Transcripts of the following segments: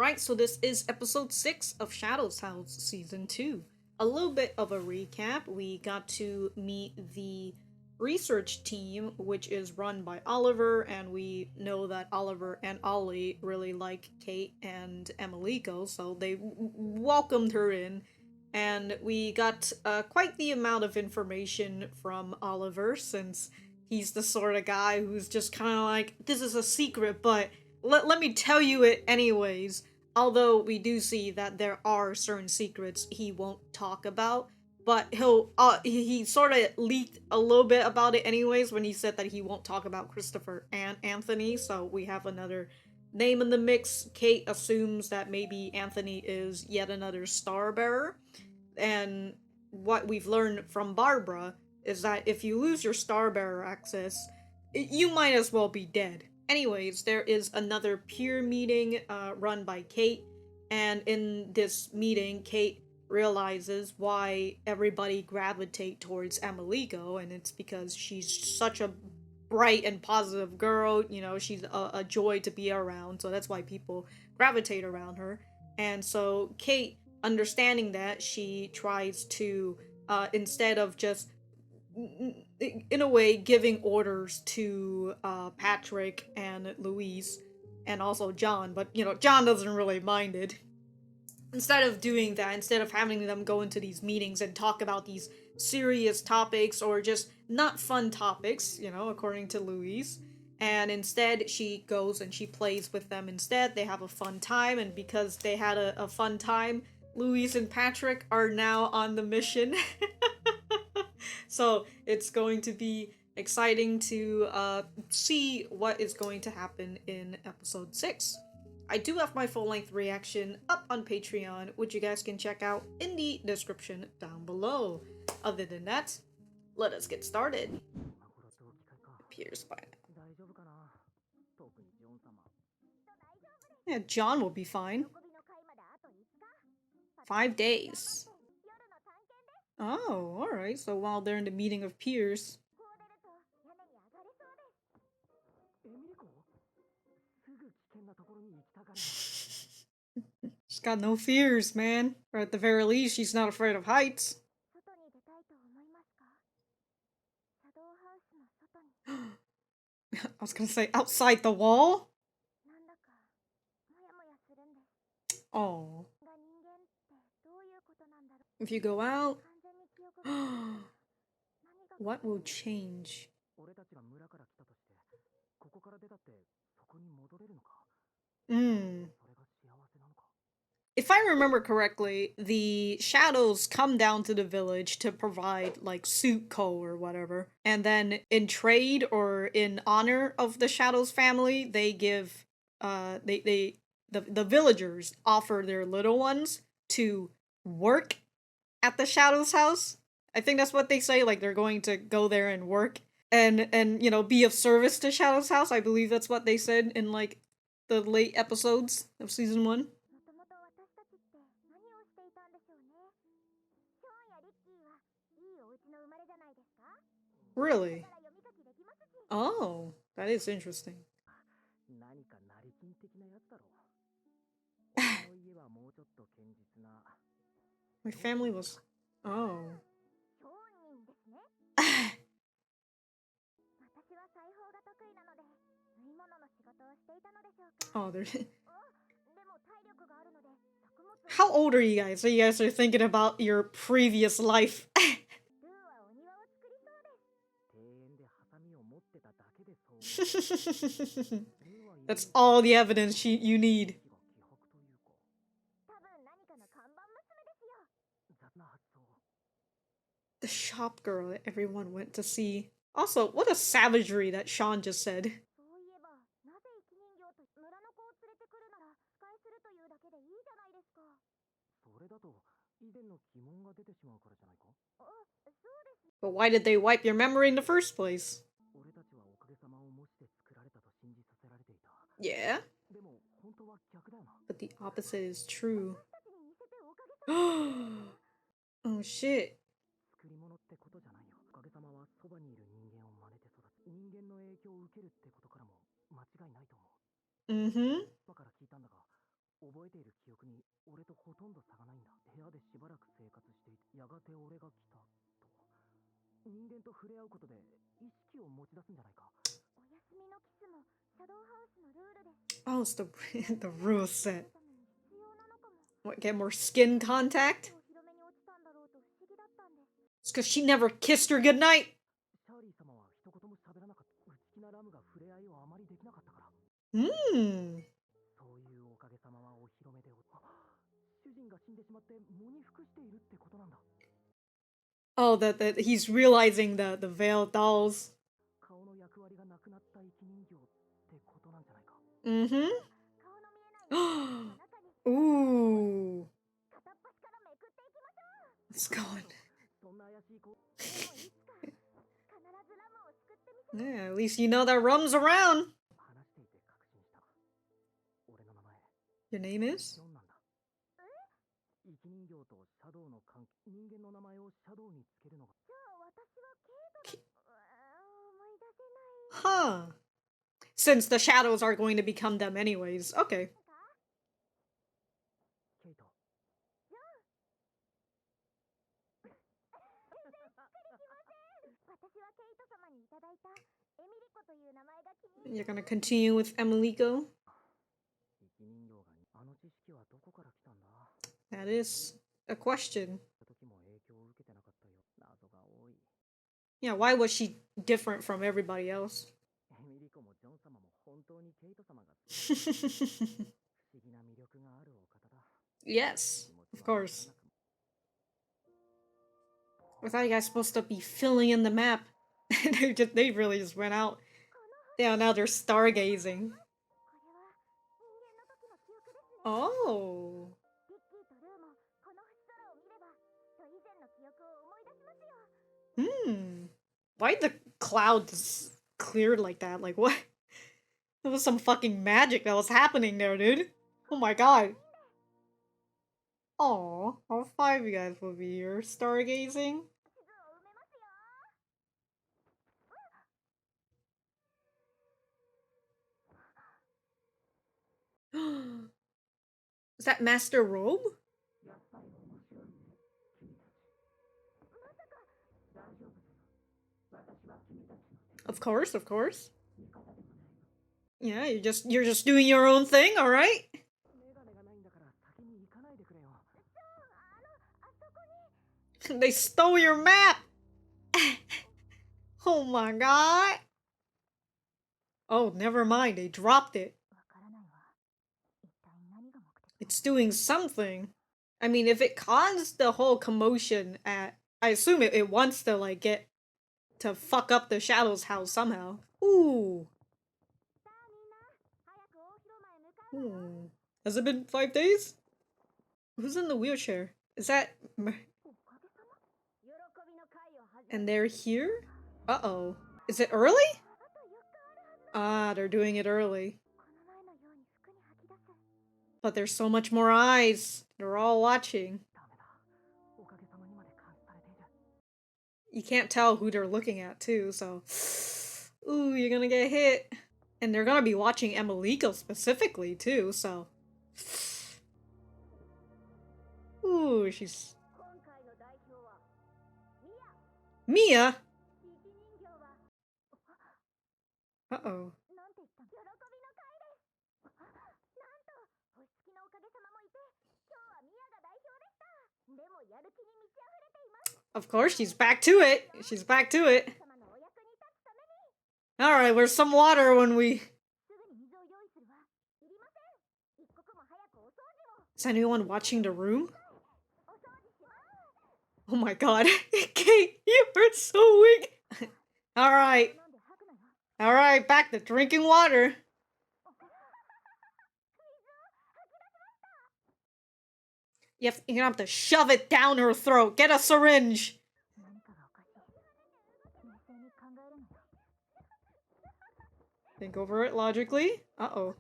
Alright, so this is episode 6 of Shadow's House Season 2. A little bit of a recap. We got to meet the research team, which is run by Oliver, and we know that Oliver and Ollie really like Kate and Emilico, so they welcomed her in. And we got quite the amount of information from Oliver, since he's the sort of guy who's just kind of like, this is a secret, but let me tell you it anyways. Although we do see that there are certain secrets he won't talk about, but he sort of leaked a little bit about it anyways when he said that he won't talk about Christopher and Anthony. So we have another name in the mix. Kate assumes that maybe Anthony is yet another star bearer, and what we've learned from Barbara is that if you lose your star bearer access, you might as well be dead. Anyways, there is another peer meeting run by Kate, and in this meeting, Kate realizes why everybody gravitate towards Emilico, and it's because she's such a bright and positive girl. You know, she's a joy to be around, so that's why people gravitate around her. And so Kate, understanding that, she tries to, instead of just in a way giving orders to Patrick and Louise and also John, but you know, John doesn't really mind it. Instead of doing that, instead of having them go into these meetings and talk about these serious topics or just not fun topics, you know, according to Louise, and instead she goes and she plays with them instead. They have a fun time, and because they had a fun time, Louise and Patrick are now on the mission. So it's going to be exciting to see what is going to happen in episode 6. I do have my full-length reaction up on Patreon, which you guys can check out in the description down below. Other than that, let us get started. Appears by now. Yeah, John will be fine. 5 days. Oh, alright. So while they're in the meeting of peers. She's got no fears, man. Or at the very least, she's not afraid of heights. I was gonna say, outside the wall? Oh. If you go out... what will change? Hmm. If I remember correctly, the shadows come down to the village to provide like suit coal or whatever, and then in trade or in honor of the shadows family, they give the villagers offer their little ones to work at the shadows house. I think that's what they say, like they're going to go there and work and you know, be of service to Shadow's house. I believe that's what they said in like the late episodes of season 1. Really? Oh, that is interesting. My family was... oh. Oh, they're... How old are you guys? So you guys are thinking about your previous life. That's all the evidence you need. The shop girl that everyone went to see. Also, what a savagery that Shaun just said. But why did they wipe your memory in the first place? Yeah? But the opposite is true. Oh shit. Mm-hmm. Oh, it's the the rule set. What, get more skin contact? It's because she never kissed her goodnight. Hmm. Oh, that he's realizing the veiled dolls. Mm-hmm. Ooh. Let's go. Yeah, at least you know that rum's around. Your name is? Huh. Since the shadows are going to become them anyways. Okay. You're gonna continue with Emilico? That is a question. Yeah, why was she different from everybody else? Yes, of course. I thought you guys supposed to be filling in the map. They really just went out. Yeah, now they're stargazing. Oh. Hmm. Why the clouds cleared like that? Like what? There was some fucking magic that was happening there, dude. Oh my god. Aw, all five of you guys will be here stargazing. Is that Master Robe? Of course, of course. Yeah, you're just doing your own thing, all right? They stole your map. Oh my god. Oh, never mind. They dropped it. It's doing something. I mean, if it caused the whole commotion at, I assume it wants to like get to fuck up the Shadow's house somehow. Ooh. Hmm. Has it been 5 days? Who's in the wheelchair? Is that... And they're here? Uh-oh. Is it early? Ah, they're doing it early. But there's so much more eyes. They're all watching. You can't tell who they're looking at, too, so... Ooh, you're gonna get hit. And they're gonna be watching Emilico specifically, too, so... Ooh, she's... Mia? Uh-oh. Of course, she's back to it. She's back to it. Alright, where's some water when we... Is anyone watching the room? Oh my god. Kate, you are so weak. Alright. Alright, back to drinking water. You're gonna have to shove it down her throat. Get a syringe. Think over it logically. Uh-oh.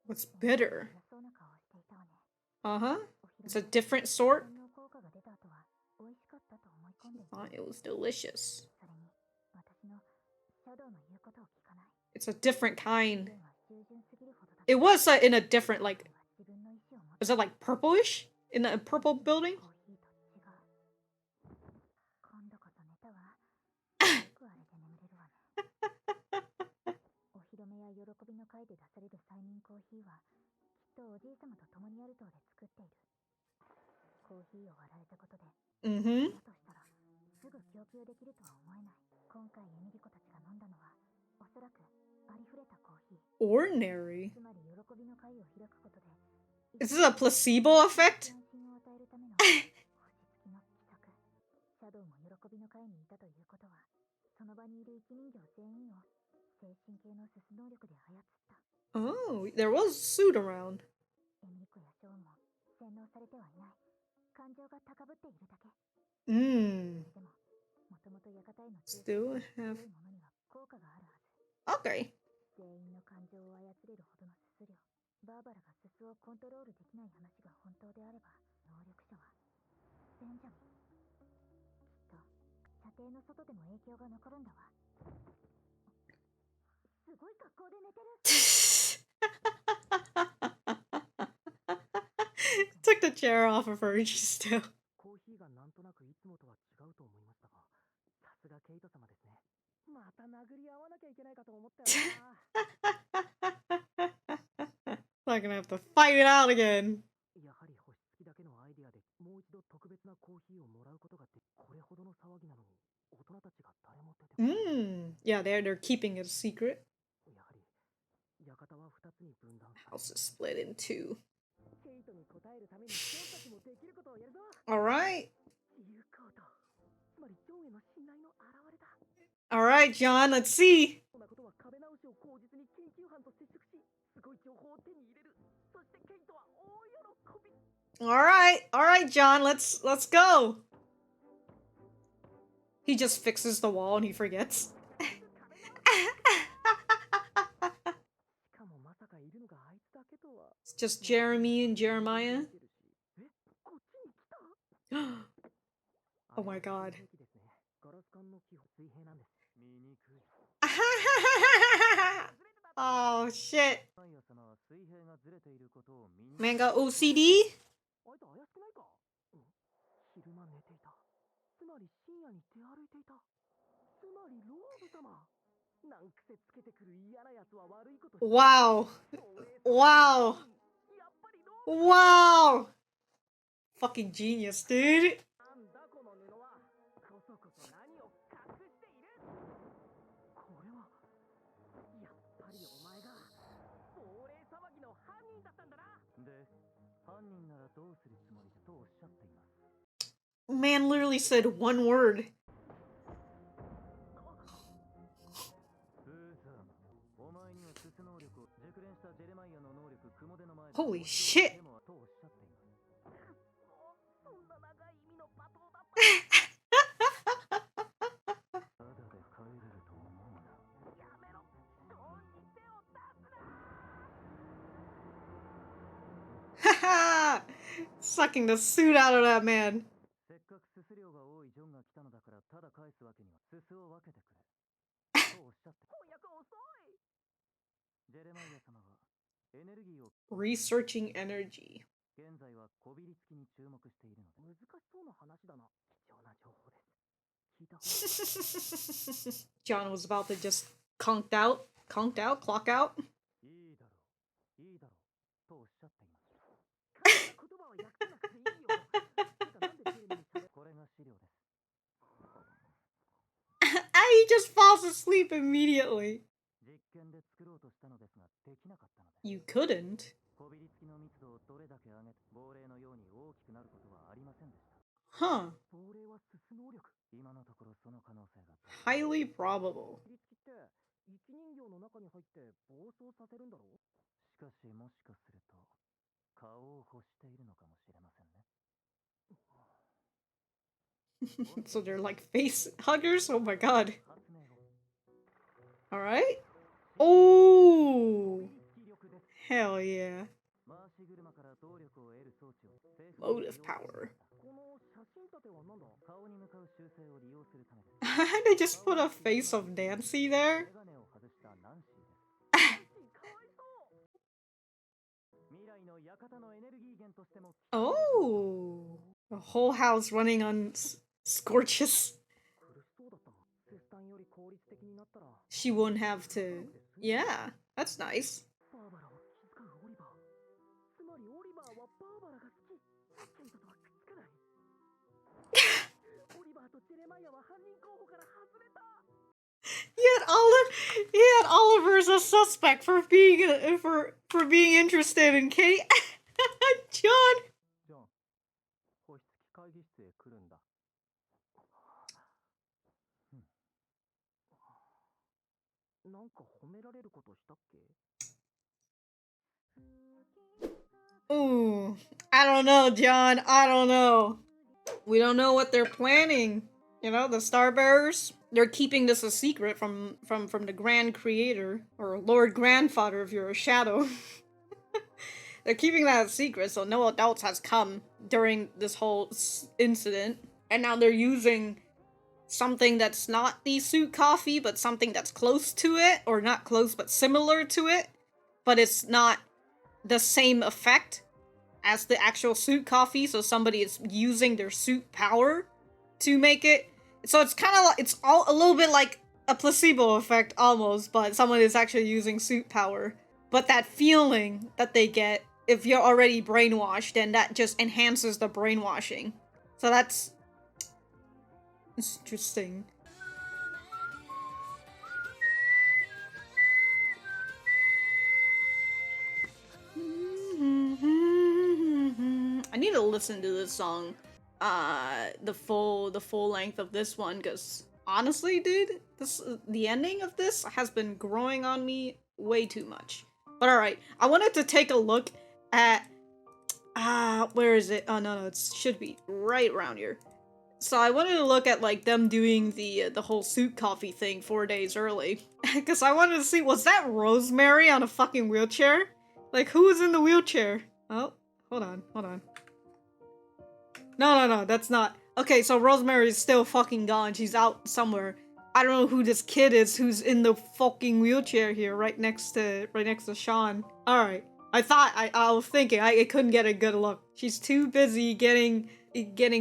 What's bitter? Uh-huh. It's a different sort. I thought it was delicious. It's a different kind. It was in a different, like... Is it like purplish? In a purple building? Mm-hmm. Ordinary? Is this a placebo effect? Oh, there was a suit around. Mmm. Still have... Okay. Took the chair off of her and she's still... Not gonna have to fight it out again. Yeah, they're keeping it a secret. House is split in two. Alright. Alright, John, let's see. Alright, John, let's go. He just fixes the wall and he forgets. It's just Jeremy and Jeremiah. Oh my god. Oh shit. Man got OCD? Wow. Wow. Wow. Fucking genius, dude. Man literally said one word. Holy shit. Sucking the suit out of that man. Researching energy. John was about to just clock out, clock out. He just falls asleep immediately. You couldn't? Huh. Highly probable. So they're like face huggers? Oh my god. Alright. Oh! Hell yeah. Motive power. They just put a face of Nancy there? Oh, the whole house running on Scorches. She wouldn't have to. Yeah, that's nice. Yet Oliver is a suspect for being for being interested in Kate. John. ジョン、保湿器会議室へ来るんだ。なんか褒められることしたっけ？ Ooh, I don't know, John. I don't know. We don't know what they're planning. You know, the Starbearers. They're keeping this a secret from the Grand Creator or Lord Grandfather if you're a shadow. They're keeping that a secret, so no adults has come during this whole incident, and now they're using something that's not the suit coffee, but something that's close to it, or not close, but similar to it, but it's not the same effect as the actual suit coffee, so somebody is using their suit power to make it. So it's kind of like, it's all a little bit like a placebo effect almost, but someone is actually using suit power. But that feeling that they get if you're already brainwashed, then that just enhances the brainwashing. So that's interesting. I need to listen to this song, the full length of this one, because honestly, dude, the ending of this has been growing on me way too much. But alright, I wanted to take a look at, where is it? Oh no, it should be right around here. So I wanted to look at like them doing the whole suit coffee thing 4 days early, because I wanted to see, was that Rosemary on a fucking wheelchair? Like, who was in the wheelchair? Oh, hold on. No, that's not. Okay, so Rosemary's still fucking gone. She's out somewhere. I don't know who this kid is who's in the fucking wheelchair here, right next to Shaun. All right. I was thinking I couldn't get a good look. She's too busy getting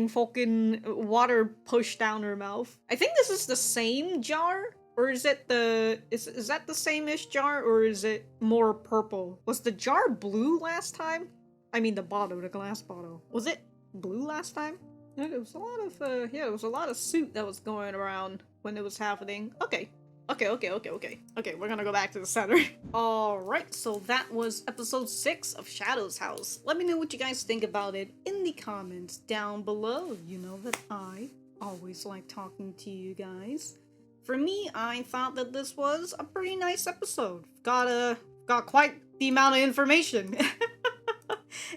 fucking water pushed down her mouth. I think this is the same jar, or is it is that the same-ish jar, or is it more purple? Was the jar blue last time? I mean the glass bottle. Was it blue last time? There was a lot of there was a lot of suit that was going around when it was happening. Okay, we're gonna go back to the center. Alright, so that was episode 6 of Shadow's House. Let me know what you guys think about it in the comments down below. You know that I always like talking to you guys. For me, I thought that this was a pretty nice episode. Got quite the amount of information.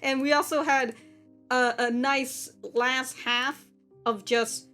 And we also had a nice last half of just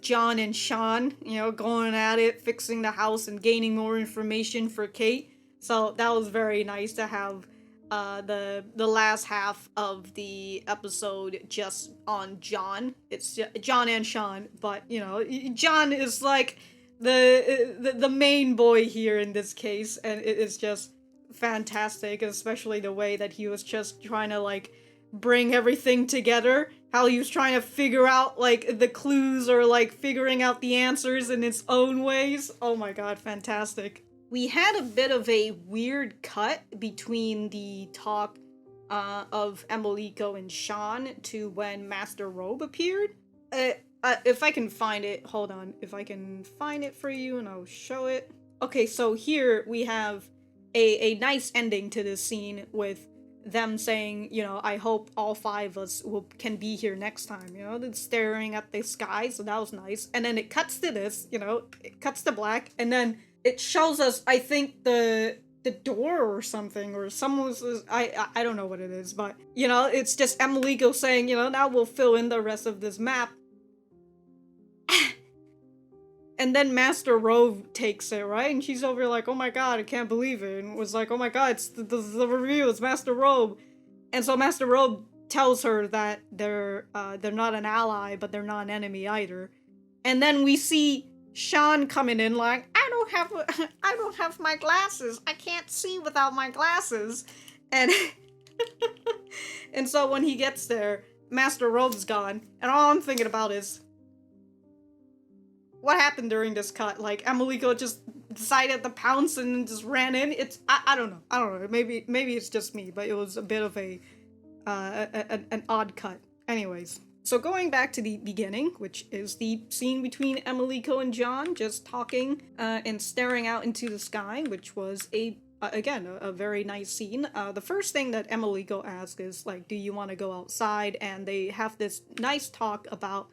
John and Shaun, you know, going at it, fixing the house and gaining more information for Kate. So that was very nice to have the last half of the episode just on John. It's John and Shaun, but you know, John is like the main boy here in this case, and it is just fantastic, especially the way that he was just trying to like bring everything together, how he was trying to figure out like the clues or like figuring out the answers in its own ways. Oh my god, fantastic. We had a bit of a weird cut between the talk of Emilico and Shaun to when Master Robe appeared. If I can find it, hold on, if I can find it for you and I'll show it. Okay, so here we have a nice ending to this scene with them saying, you know, I hope all 5 of us can be here next time, you know, staring at the sky, so that was nice. And then it cuts to this, you know, it cuts to black, and then it shows us, I think, the door or something, or someone's, I don't know what it is, but, you know, it's just Emilico saying, you know, now we'll fill in the rest of this map. And then Master Robe takes it, right? And she's over like, oh my god, I can't believe it. And was like, oh my god, it's the reveal, it's Master Robe. And so Master Robe tells her that they're not an ally, but they're not an enemy either. And then we see Shaun coming in like, I don't have my glasses. I can't see without my glasses. And And so when he gets there, Master Robe's gone, and all I'm thinking about is what happened during this cut. Like, Emilico just decided to pounce and just ran in. I don't know. I don't know. Maybe it's just me, but it was a bit of an odd cut. Anyways, so going back to the beginning, which is the scene between Emilico and John just talking and staring out into the sky, which was a very nice scene. The first thing that Emilico asks is, like, do you want to go outside? And they have this nice talk about,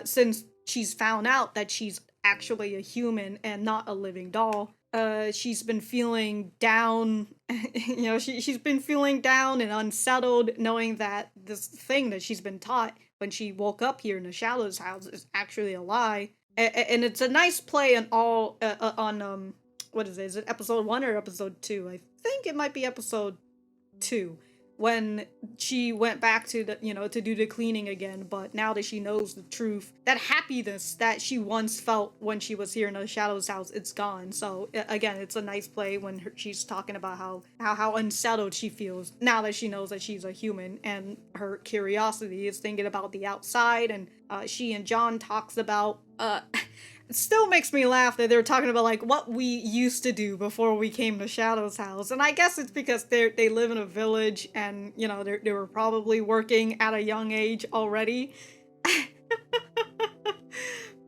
since she's found out that she's actually a human and not a living doll, she's been feeling down. She's been feeling down and unsettled, knowing that this thing that she's been taught when she woke up here in the Shadows house is actually a lie. And it's a nice play on all on what is it? Is it episode 1 or episode 2? I think it might be episode 2, when she went back to to do the cleaning again, but now that she knows the truth, that happiness that she once felt when she was here in the Shadows house, it's gone. So again, it's a nice play when she's talking about how unsettled she feels now that she knows that she's a human, and her curiosity is thinking about the outside. And she and John talks about it still makes me laugh that they're talking about, like, what we used to do before we came to Shadow's house. And I guess it's because they live in a village, and, they were probably working at a young age already.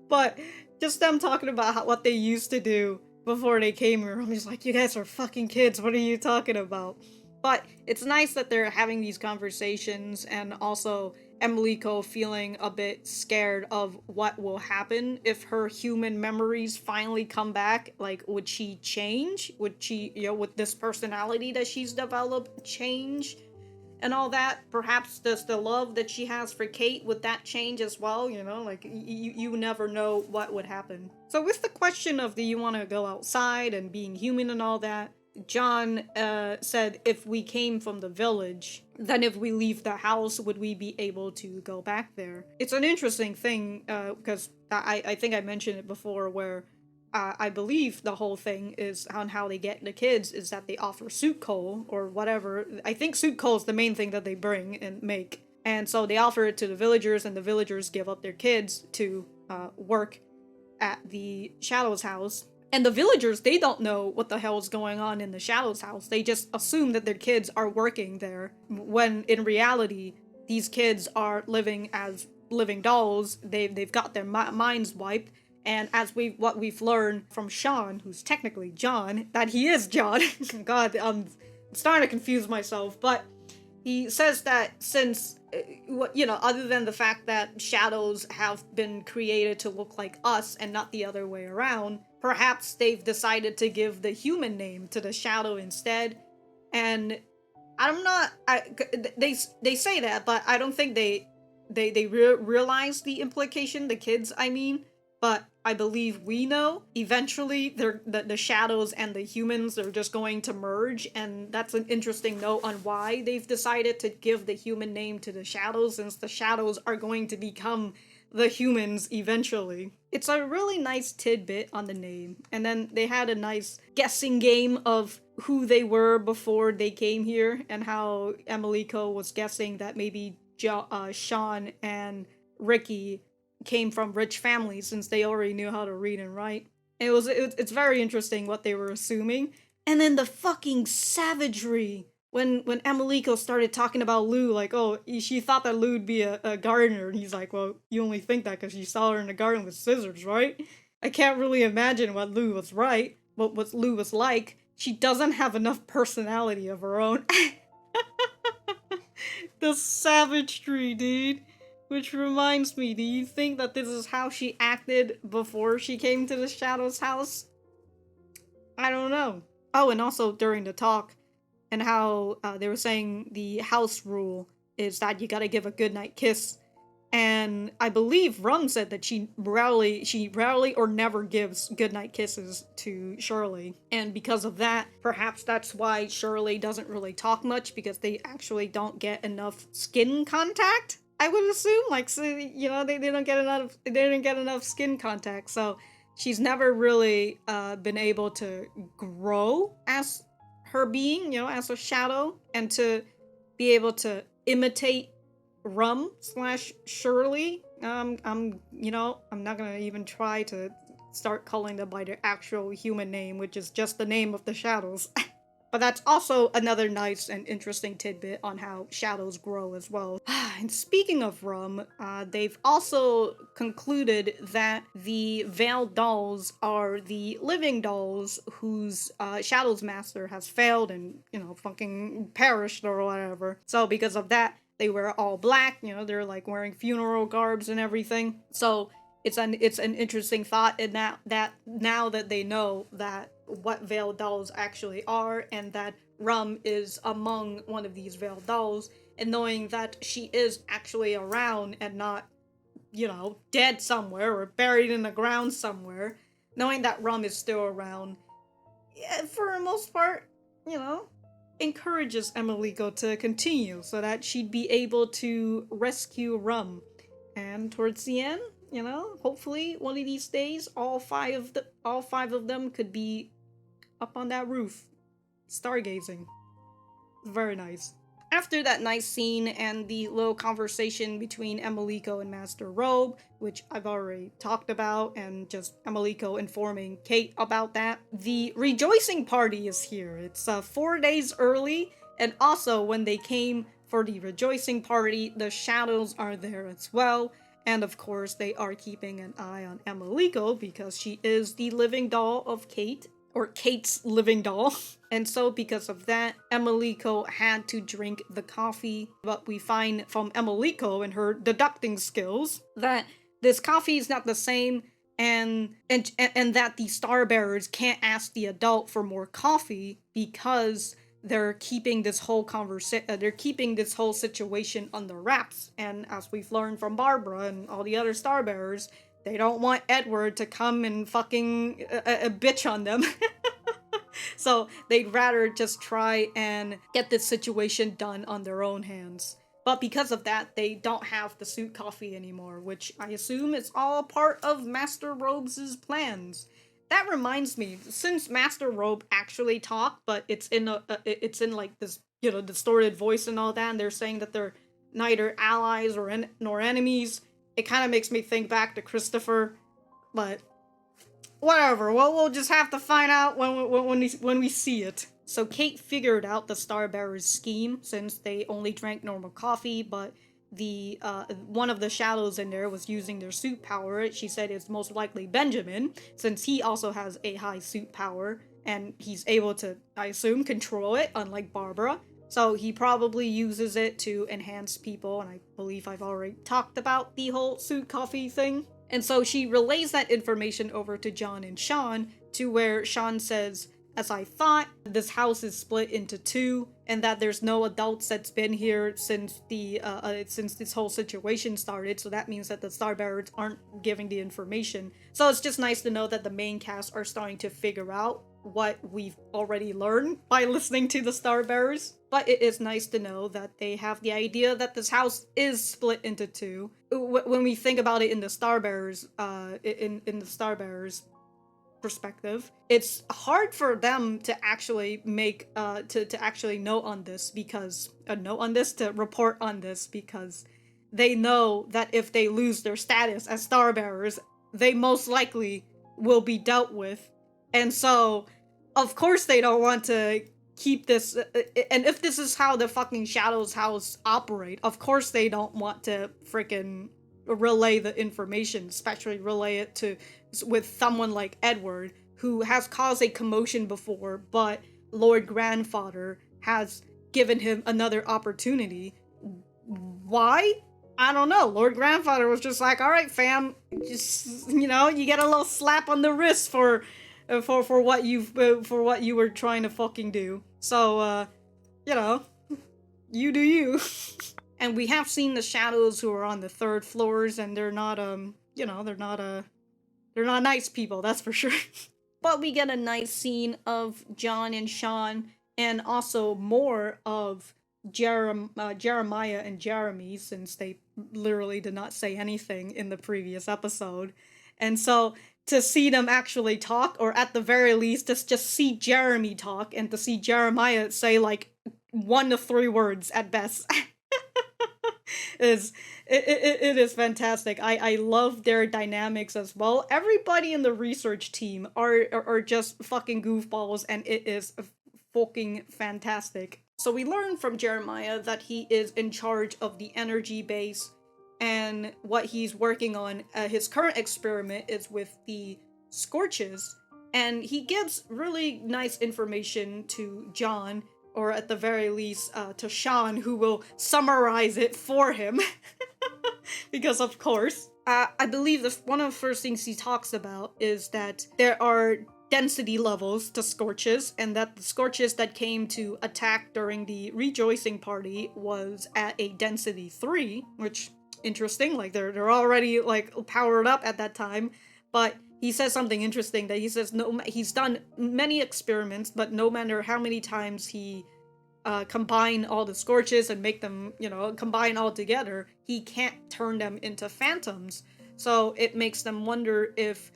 But just them talking about what they used to do before they came here, I'm just like, you guys are fucking kids. What are you talking about? But it's nice that they're having these conversations, and also Emilico feeling a bit scared of what will happen if her human memories finally come back. Like, would she change? Would she, with this personality that she's developed, change? And all that? Perhaps does the love that she has for Kate, would that change as well? Like, you never know what would happen. So with the question of, do you want to go outside and being human and all that, John said, if we came from the village, then if we leave the house, would we be able to go back there? It's an interesting thing, because I think I mentioned it before, where I believe the whole thing is on how they get the kids is that they offer suit coal or whatever. I think suit coal is the main thing that they bring and make. And so they offer it to the villagers, and the villagers give up their kids to work at the Shadows house. And the villagers, they don't know what the hell is going on in the Shadows house. They just assume that their kids are working there, when in reality, these kids are living as living dolls. They've got their minds wiped. And as what we've learned from Shaun, who's technically John, that he is John. God, I'm starting to confuse myself. But he says that since, other than the fact that shadows have been created to look like us and not the other way around, perhaps they've decided to give the human name to the shadow instead. And they say that, but I don't think they realize the implication, the kids, I mean. But I believe we know eventually the shadows and the humans are just going to merge, and that's an interesting note on why they've decided to give the human name to the shadows, since the shadows are going to become the humans eventually. It's a really nice tidbit on the name. And then they had a nice guessing game of who they were before they came here, and how Emilico was guessing that maybe Shaun and Ricky came from rich families, since they already knew how to read and write. It's very interesting what they were assuming. And then the fucking savagery when Emilico started talking about Lou, like, oh, she thought that Lou'd be a gardener, and he's like, well, you only think that because you saw her in the garden with scissors, right? I can't really imagine what Lou was what Lou was like. She doesn't have enough personality of her own. The savagery, dude. Which reminds me, do you think that this is how she acted before she came to the Shadows house? I don't know. Oh, and also during the talk, and how they were saying the house rule is that you gotta give a goodnight kiss. And I believe Rum said that she rarely or never gives goodnight kisses to Shirley. And because of that, perhaps that's why Shirley doesn't really talk much, because they actually don't get enough skin contact, I would assume. Like, so, they didn't get enough skin contact. So she's never really been able to grow as her being, as a shadow, and to be able to imitate Rum slash Shirley. I'm not gonna even try to start calling them by their actual human name, which is just the name of the shadows. But that's also another nice and interesting tidbit on how shadows grow as well. And speaking of Rum, they've also concluded that the Veiled Dolls are the living dolls whose Shadows Master has failed and, fucking perished or whatever. So because of that, they wear all black, they're like wearing funeral garbs and everything. So it's an interesting thought in that now that they know that what veiled dolls actually are and that Rum is among one of these veiled dolls, and knowing that she is actually around and not, dead somewhere or buried in the ground somewhere, knowing that Rum is still around, yeah, for the most part, encourages Emilico to continue so that she'd be able to rescue Rum. And towards the end, hopefully one of these days, all five of them could be up on that roof, stargazing. Very nice. After that nice scene and the little conversation between Emilico and Master Robe, which I've already talked about, and just Emilico informing Kate about that, the rejoicing party is here. It's 4 days early, and also when they came for the rejoicing party, the shadows are there as well. And of course, they are keeping an eye on Emilico because she is the living doll of Kate, or Kate's living doll. And so because of that, Emilico had to drink the coffee. But we find from Emilico and her deducting skills that this coffee is not the same, and that the Starbearers can't ask the adult for more coffee because they're keeping this whole situation under wraps. And as we've learned from Barbara and all the other Starbearers, they don't want Edward to come and fucking bitch on them. So they'd rather just try and get this situation done on their own hands. But because of that, they don't have the suit coffee anymore, which I assume is all part of Master Robe's plans. That reminds me, since Master Robe actually talked, but it's in like this, distorted voice and all that, and they're saying that they're neither allies nor enemies, it kind of makes me think back to Christopher, but whatever. Well, we'll just have to find out when we see it. So Kate figured out the Starbearers' scheme since they only drank normal coffee, but the one of the shadows in there was using their suit power. She said it's most likely Benjamin, since he also has a high suit power and he's able to, I assume, control it, unlike Barbara. So he probably uses it to enhance people, and I believe I've already talked about the whole suit coffee thing. And so she relays that information over to John and Shaun, to where Shaun says, as I thought, this house is split into two, and that there's no adults that's been here since this whole situation started, so that means that the Starbearers aren't giving the information. So it's just nice to know that the main cast are starting to figure out what we've already learned by listening to the Starbearers. But it is nice to know that they have the idea that this house is split into two. When we think about it in the Starbearers, in the Starbearers perspective, it's hard for them to actually make to actually know on this, because to report on this, because they know that if they lose their status as Starbearers, they most likely will be dealt with. And so of course they don't want to keep this, and if this is how the fucking Shadows house operate, of course they don't want to freaking relay the information, especially relay it with someone like Edward, who has caused a commotion before, but Lord Grandfather has given him another opportunity. Why? I don't know. Lord Grandfather was just like, all right, fam, just, you get a little slap on the wrist for what you were trying to fucking do. So, you do you. And we have seen the shadows who are on the third floors, and they're not they're not nice people, that's for sure. But we get a nice scene of John and Shaun, and also more of Jeremiah and Jeremy, since they literally did not say anything in the previous episode. And so to see them actually talk, or at the very least, just see Jeremy talk, and to see Jeremiah say like 1 to 3 words at best. is it is fantastic. I love their dynamics as well. Everybody in the research team are just fucking goofballs, and it is fucking fantastic. So we learn from Jeremiah that he is in charge of the energy base, and what he's working on. His current experiment is with the Scorches, and he gives really nice information to John, or at the very least to Shaun, who will summarize it for him. Because of course. I believe one of the first things he talks about is that there are density levels to Scorches, and that the Scorches that came to attack during the rejoicing party was at a density 3, which interesting, like they're already like powered up at that time. But he says something interesting, that he says he's done many experiments, but no matter how many times he combine all the Scorches and make them, combine all together, he can't turn them into phantoms. So it makes them wonder if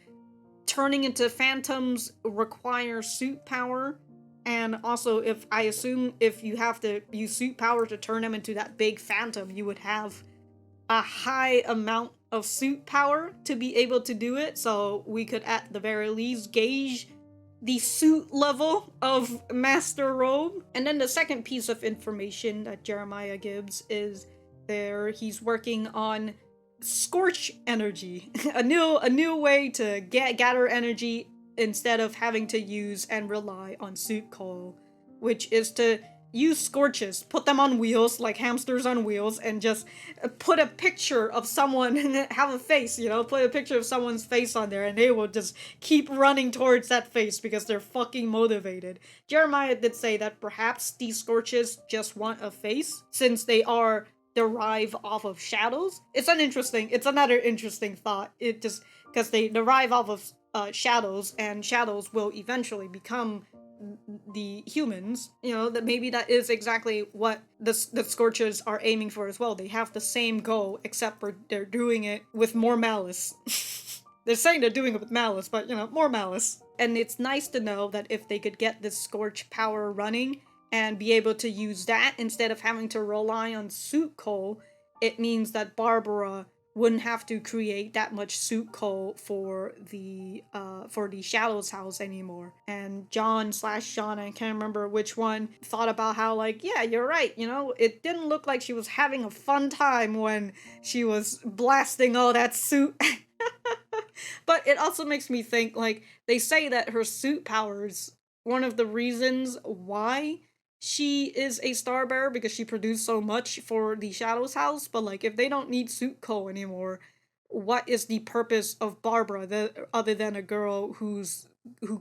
turning into phantoms requires suit power, and also if I assume if you have to use suit power to turn them into that big phantom, you would have a high amount of suit power to be able to do it. So we could at the very least gauge the suit level of Master Robe. And then the second piece of information that Jeremiah gives is he's working on Scorch energy, a new way to gather energy instead of having to use and rely on suit coal, which is to use Scorches, put them on wheels like hamsters on wheels, and just put a picture of someone, have a face, put a picture of someone's face on there, and they will just keep running towards that face because they're fucking motivated. Jeremiah did say that perhaps these Scorches just want a face, since they are derive off of shadows. It's another interesting thought. It just, because they derive off of shadows, and shadows will eventually become the humans, that maybe that is exactly what the Scorches are aiming for as well. They have the same goal, except for they're doing it with more malice. They're saying they're doing it with malice, but more malice. And it's nice to know that if they could get this Scorch power running and be able to use that instead of having to rely on suit coal, it means that Barbara wouldn't have to create that much suit coal for the Shadows house anymore. And John/Shaun, I can't remember which one, thought about how, like, yeah, you're right, it didn't look like she was having a fun time when she was blasting all that suit. But it also makes me think, like, they say that her suit powers, one of the reasons why she is a star bearer, because she produced so much for the Shadows house. But like, if they don't need suit coal anymore, what is the purpose of Barbara other than a girl who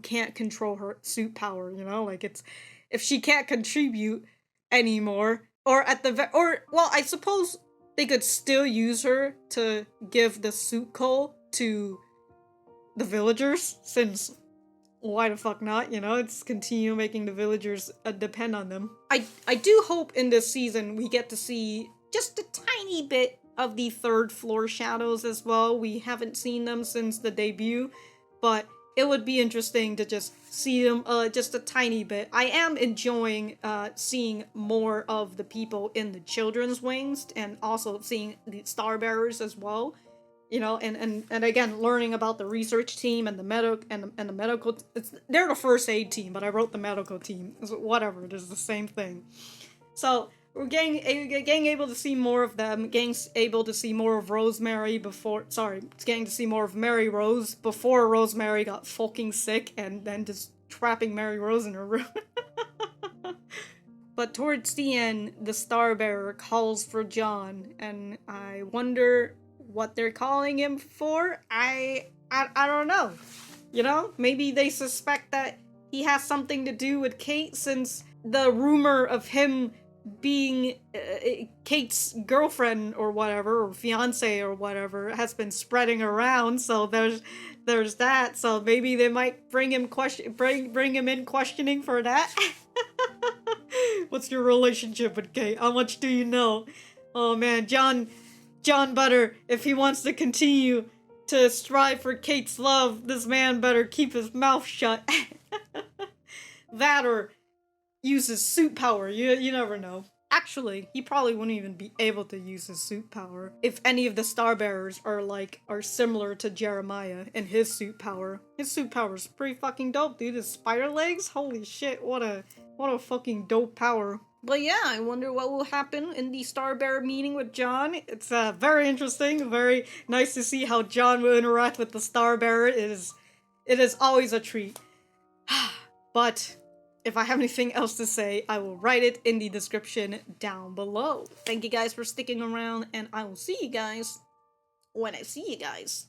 can't control her suit power? Like, it's, if she can't contribute anymore, or I suppose they could still use her to give the suit coal to the villagers, since why the fuck not, it's continue making the villagers depend on them. I do hope in this season we get to see just a tiny bit of the third floor shadows as well. We haven't seen them since the debut, but it would be interesting to just see them just a tiny bit. I am enjoying seeing more of the people in the children's wings, and also seeing the star bearers as well. And again, learning about the research team and the medical. They're the first aid team, but I wrote the medical team. Whatever, it is the same thing. So we're getting able to see more of them. Getting able to see more of Rosemary getting to see more of Mary Rose before Rosemary got fucking sick, and then just trapping Mary Rose in her room. But towards the end, the Star Bearer calls for John, and I wonder what they're calling him for. I don't know. Maybe they suspect that he has something to do with Kate, since the rumor of him being Kate's girlfriend or whatever, or fiance or whatever, has been spreading around. So there's that. So maybe they might bring him in questioning for that. What's your relationship with Kate? How much do you know? Oh man, John Butter, if he wants to continue to strive for Kate's love, this man better keep his mouth shut. That or use his suit power. You never know. Actually, he probably wouldn't even be able to use his suit power if any of the Star Bearers are similar to Jeremiah and his suit power. His suit power is pretty fucking dope, dude. His spider legs? Holy shit, what a fucking dope power. But yeah, I wonder what will happen in the Star Bearer meeting with John. It's very interesting, very nice to see how John will interact with the Star Bearer. It is always a treat. But if I have anything else to say, I will write it in the description down below. Thank you guys for sticking around, and I will see you guys when I see you guys.